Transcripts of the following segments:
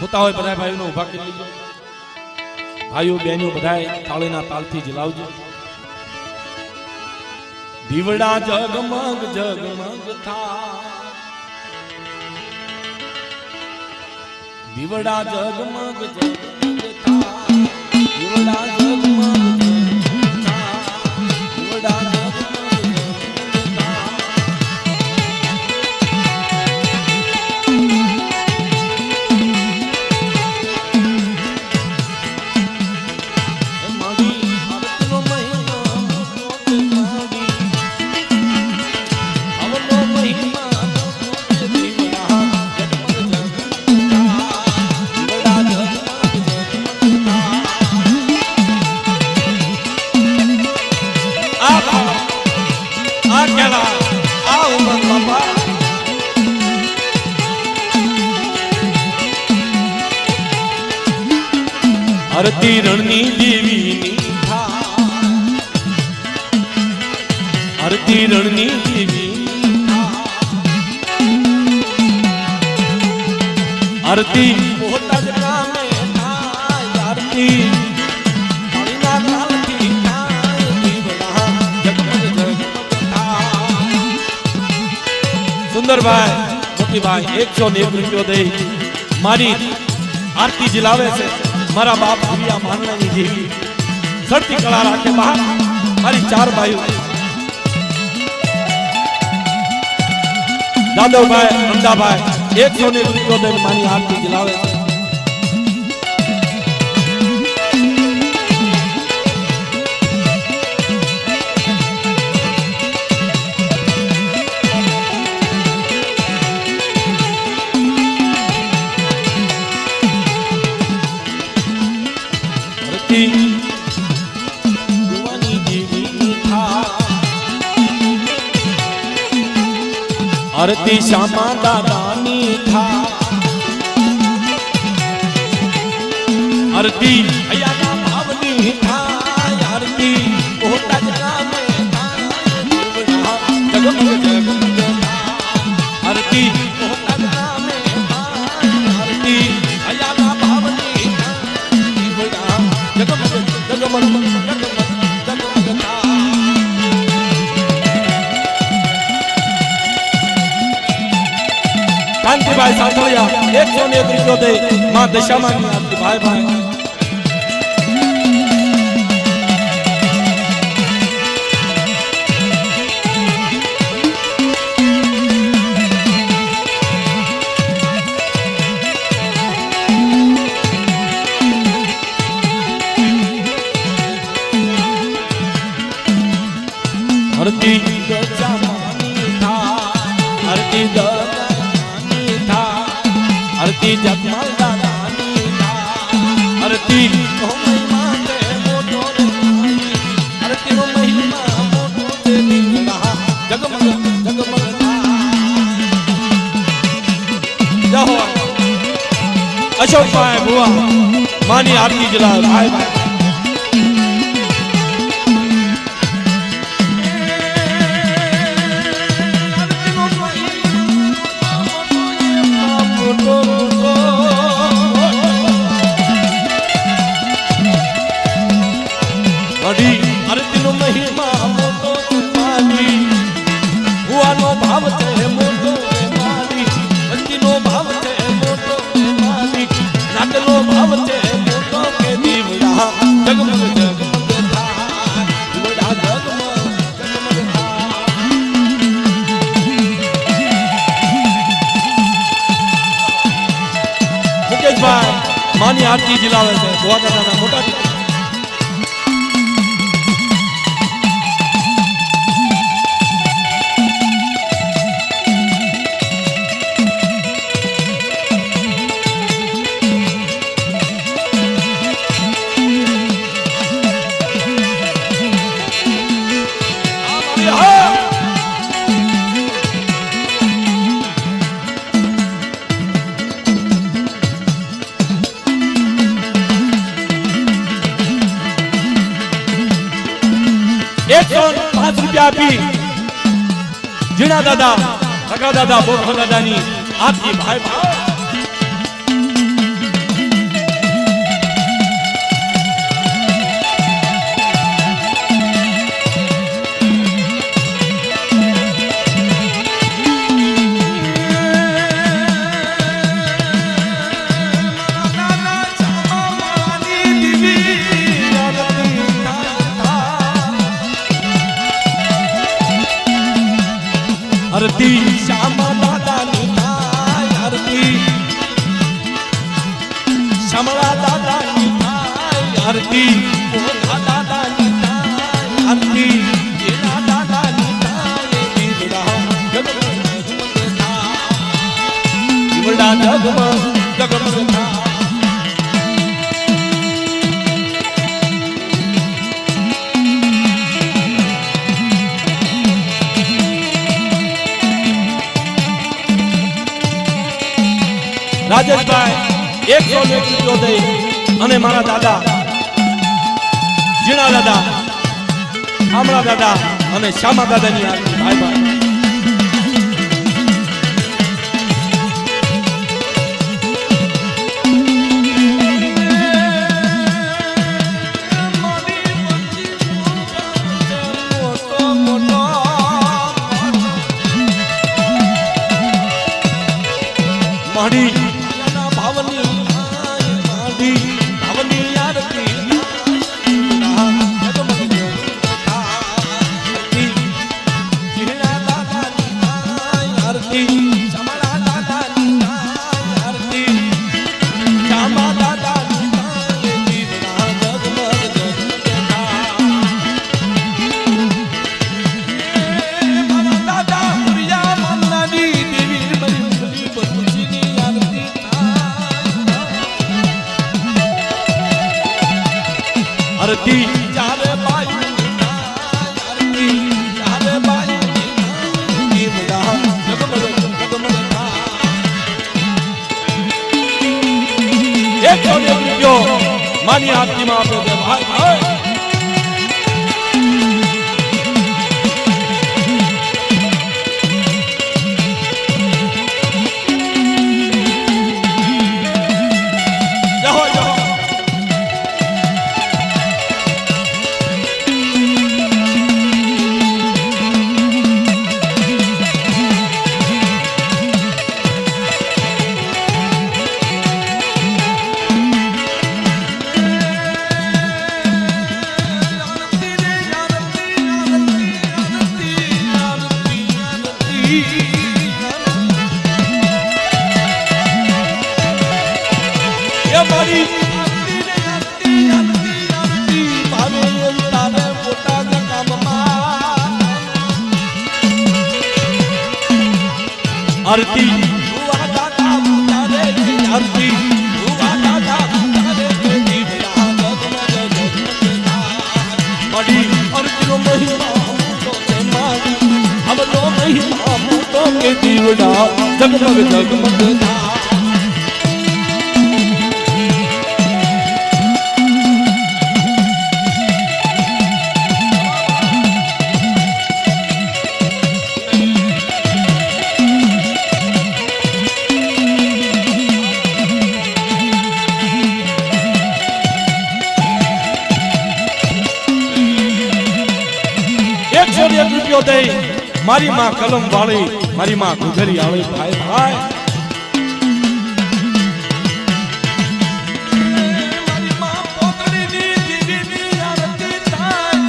होता હોય બધા ભાઈઓને ઊભા કરી લીજો ભાઈઓ બહેનો બધાએ તાળીના તાલથી ઝીલાવજો દીવડા જગમગ જગમગ થા દીવડા જગમગ જગમગ થા દીવડા જગમગ જગમગ થા દીવડા आरती रणनी देवी था आरती रणनी देवी आरती होता जगह में था आरती पाणीना कालथी थाय દીવડા જગમગ જગમગ થા સુંદરભાઈ મોતીભાઈ 101 રૂપિયો દઈ મારી આરતી જલાવે છે मारा बाप भैया मानना नहीं देवी सड़ती कला राखे बाहर मारी 4 भाइयों दादव भाई रमदा भाई 101 रुपयो दे मानी आरती जलावे युवानी देवी था आरती श्यामा दादानी था आरती अयाना भावनी था आरती होता जगह में था દીવડા जगमग जगमग था आरती होता जगह में था आरती अयाना भावनी था દીવડા जगमग जगमग जगमग जगमग था कांतिभाई साथड़िया 101 रुपयो दे मां दशामानी आरती भाई भाई आरती दशामानी था आरती दशामानी था आरती जगमग दादानी था आरती नो महिमा ते मोटो रे माई आरती नो महिमा मोटो ते દીવડા जगमग जगमग था जाओ अशोक भाई बुआ मानी आरती जला भाई भाई आरती नो महिमा मोटो मानी हुआ नो भाव ते मोटो मानी बंदी नो भाव ते मोटो मानी नाटलो भाव ते मोटो के દીવડા जगमग जगमग था દીવડા जगमग जगमग था मुकेश भाई मानी आरती जलावे છે बुआ दादा मोटा ₹105 આપી જીણા દાદા સગા દાદા બોખા દાદાની આપી ભાઈ આરતી મોટા દાદાની થાય આરતી એના દાદાની થાય દીવડા જગમગ થાય દીવડા જગમગ થાય રાજેશભાઈ 101 રૂપિયો દઈ અને મારા દાદા જીણા દાદા આમળા દાદા અને શ્યામા દાદાની આરતી ભાઈ ભાઈ માડી आरती चारे बाई आरती चारे बाई दीवड़ा जगमग जगमग था 101 રૂપિયો માની આરતીમાં આપો દે ભાઈ ભાઈ आरती हुआ दादा उतारे आरती हुआ दादा उतारे दीवड़ा जगमग बड़ी आरती नो महिमा तो के मारी अब नो महिमा तो के दीवड़ा जगमग जगमग था રૂપિયો દઈ મારી માં કલમ વાળી મારી માં ગુજરી આવે ભાઈ ભાઈ મારી માં પોતડીની દીવીની આરતી થાય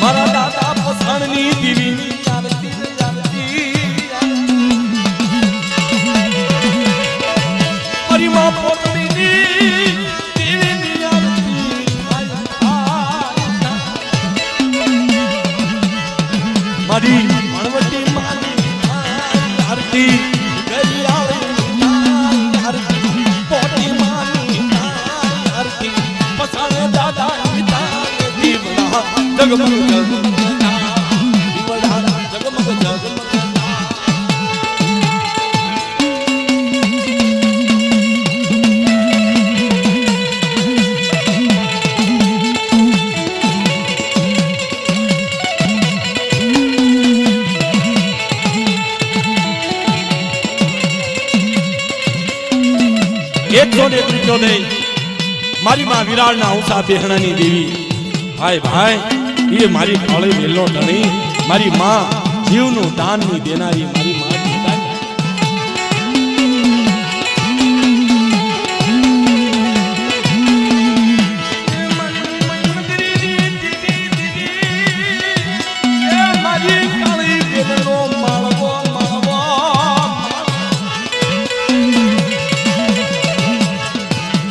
મારા દાદા પસણની દીવીની આરતી મારી માં પોતડીની દીવીની આરતી મારી મણવટી માની આરતી ગઈ આવે આરતી પોતી માની આરતી પસાણે દાદા દીવડા જગમગ જગમગ દીવડા જગમગ જગમગ રૂપિયો દઈ મારી માં વિરાળના ઉષા બેહણાની દેવી ભાઈ ભાઈ એ મારી કાળી વેલો ધણી મારી માં જીવનું દાનની દેનારી મારી માં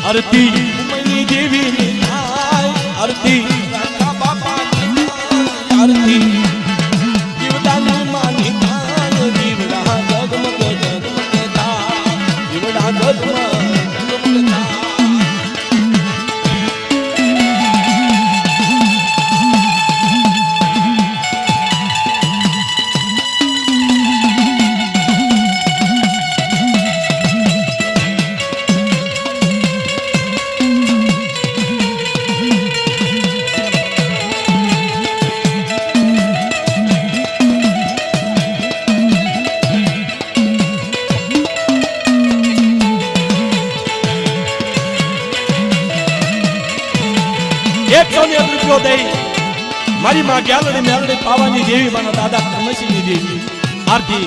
आरती उमनी देवी 101 રૂપિયો દઈ મારી માં ગ્યાલડી મેલડી પાવાની દેવી મારા દાદા કમસીની દેવી આરતી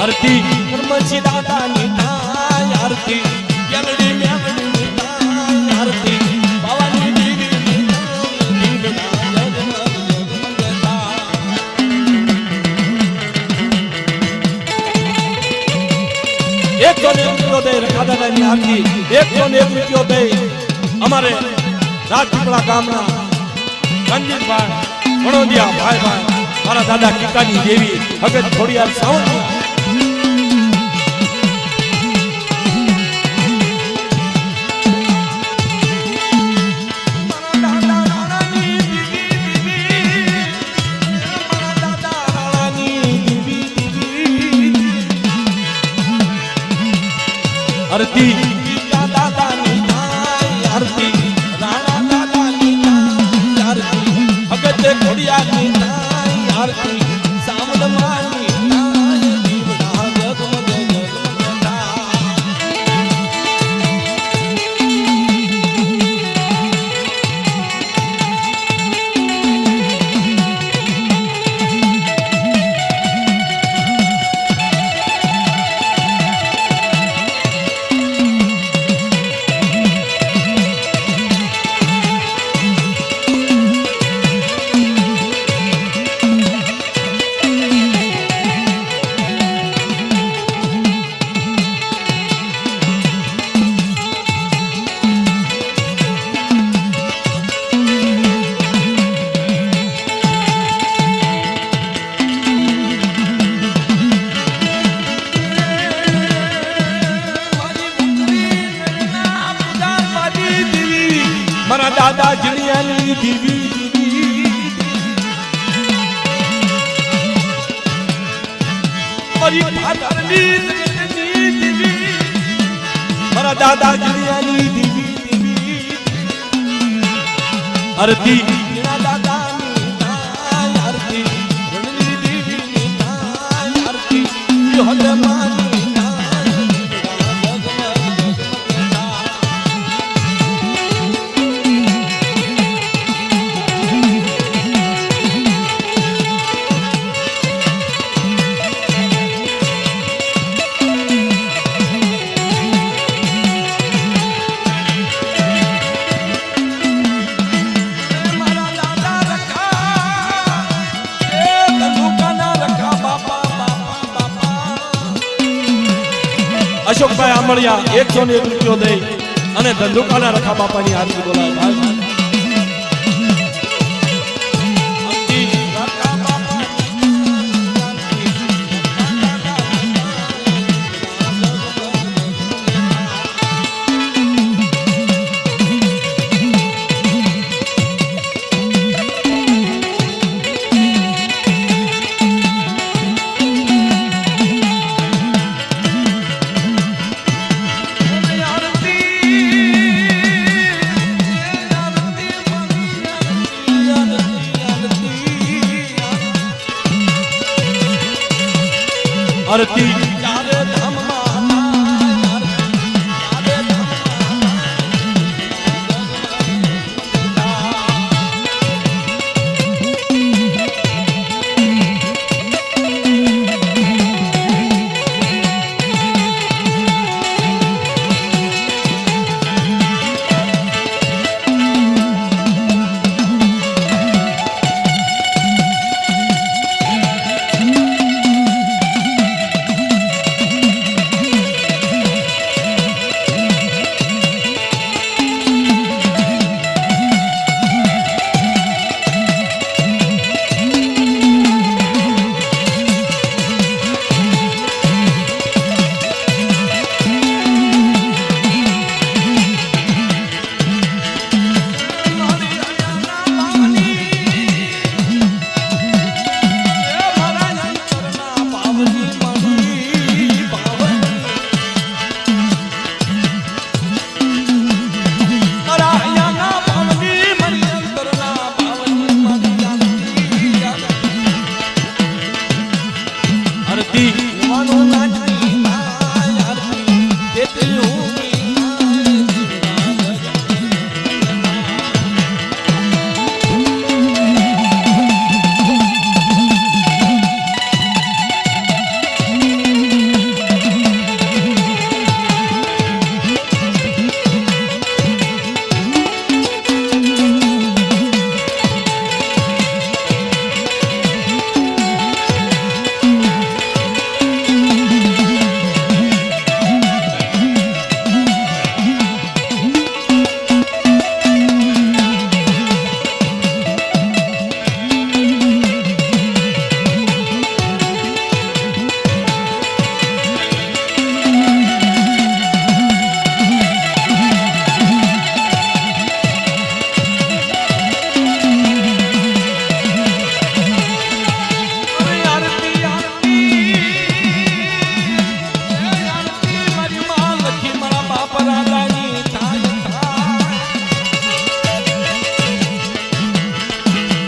आरती कर्मची दादा निताय आरती यंगडी मेंगडी निताय आरती भवानी देवी निताय जगमगता एक तो रुपयो दे रखा दादा ની આરતી 101 રૂપિયો દે અમારે રાજપીપળા ગામના રંજીતભાઈ વણોદિયા ભાઈ મારા દાદા કિકાની દેવી હગત ખોડિયાર સાવંત आरती दादा निताय आरती राणा दादा निताय आरती भगत खोड़िया निताय आरती सामद मानी निताय दीवड़ा जगमग जगमगता मारा दादा जड़ियाली दीवी मारी भादरनी दीवी मारा दादा जड़ियाली दीवी आरती दादा निताय आरती रणनी देवी निताय आरती योहदमान अशोकभाई आमड़िया 101 રૂપિયો દે અને ધંધુકાના રખા બાપાની આરતી બોલાવે ભાઈ आरती यारे धाम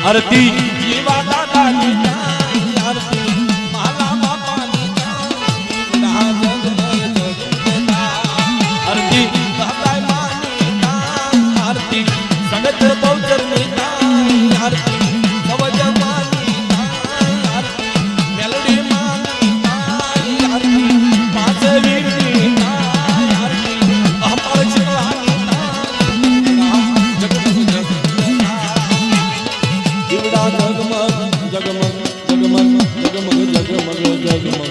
આરતી જીવા દાદાની થાય આરતી માલા બાપાની થાય આરતી દાદા માની થાય આરતી સગત બહુચરની થાય આરતી સવજમાની થાય આરતી મેલડી માની થાય આરતી પાંચ વીરની થાય આરતી અહમળ શિવાની થાય જગમગ દીવડા જગમગ જગમગ જગમગ જગમગ જગમગ જગમગ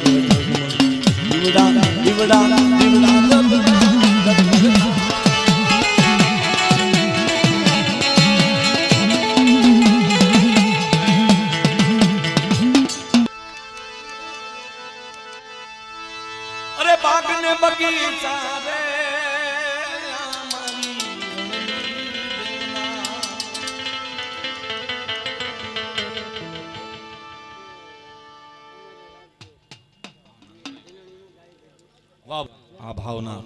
દીવડા દીવડા દીવડા જગમગ અરે બાગ ને બગીચા રે વાહ આ ભાવના